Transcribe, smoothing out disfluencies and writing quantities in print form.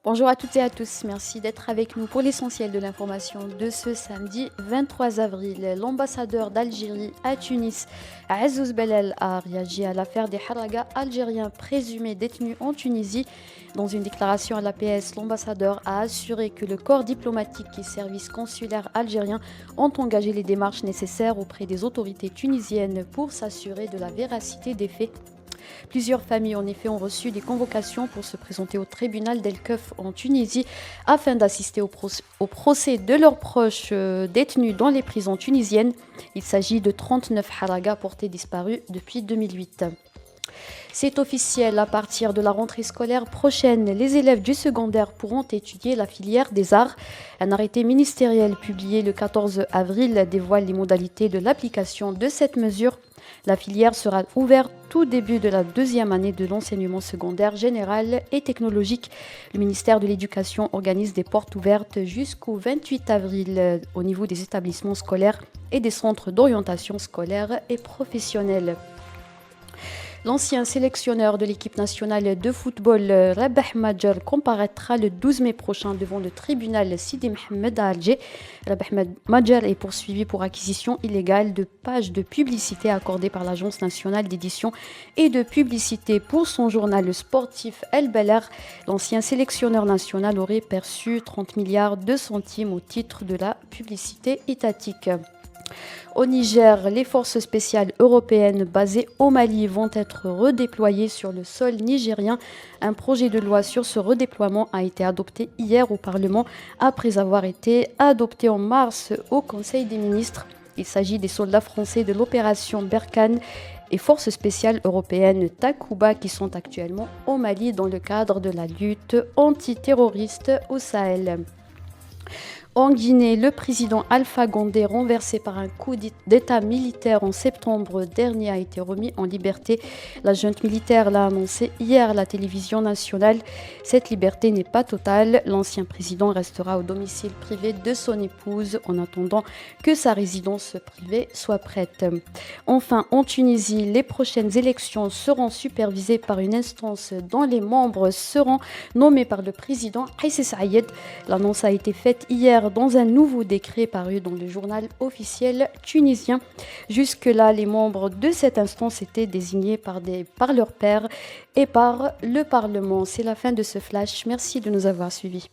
Bonjour à toutes et à tous, merci d'être avec nous pour l'essentiel de l'information de ce samedi 23 avril. L'ambassadeur d'Algérie à Tunis, Azouz Belal, a réagi à l'affaire des haragas algériens présumés détenus en Tunisie. Dans une déclaration à l'APS, l'ambassadeur a assuré que le corps diplomatique et services consulaires algériens ont engagé les démarches nécessaires auprès des autorités tunisiennes pour s'assurer de la véracité des faits. Plusieurs familles en effet ont reçu des convocations pour se présenter au tribunal d'El Keuf en Tunisie afin d'assister au procès de leurs proches détenus dans les prisons tunisiennes. Il s'agit de 39 haragas portés disparus depuis 2008. C'est officiel, à partir de la rentrée scolaire prochaine, les élèves du secondaire pourront étudier la filière des arts. Un arrêté ministériel publié le 14 avril dévoile les modalités de l'application de cette mesure. La filière sera ouverte tout début de la deuxième année de l'enseignement secondaire général et technologique. Le ministère de l'Éducation organise des portes ouvertes jusqu'au 28 avril au niveau des établissements scolaires et des centres d'orientation scolaire et professionnelle. L'ancien sélectionneur de l'équipe nationale de football, Rabah Madjer, comparaîtra le 12 mai prochain devant le tribunal Sidi Mohamed à Alger. Rabah Madjer est poursuivi pour acquisition illégale de pages de publicité accordées par l'Agence nationale d'édition et de publicité pour son journal sportif El Beller. L'ancien sélectionneur national aurait perçu 30 milliards de centimes au titre de la publicité étatique. Au Niger, les forces spéciales européennes basées au Mali vont être redéployées sur le sol nigérien. Un projet de loi sur ce redéploiement a été adopté hier au Parlement après avoir été adopté en mars au Conseil des ministres. Il s'agit des soldats français de l'opération Berkane et forces spéciales européennes Takuba qui sont actuellement au Mali dans le cadre de la lutte antiterroriste au Sahel. En Guinée, le président Alpha Condé, renversé par un coup d'État militaire en septembre dernier, a été remis en liberté. La junte militaire l'a annoncé hier à la télévision nationale. Cette liberté n'est pas totale. L'ancien président restera au domicile privé de son épouse en attendant que sa résidence privée soit prête. Enfin, en Tunisie, les prochaines élections seront supervisées par une instance dont les membres seront nommés par le président Kaïs Saïed. L'annonce a été faite hier dans un nouveau décret paru dans le journal officiel tunisien. Jusque-là, les membres de cette instance étaient désignés par leurs pairs et par le Parlement. C'est la fin de ce flash. Merci de nous avoir suivis.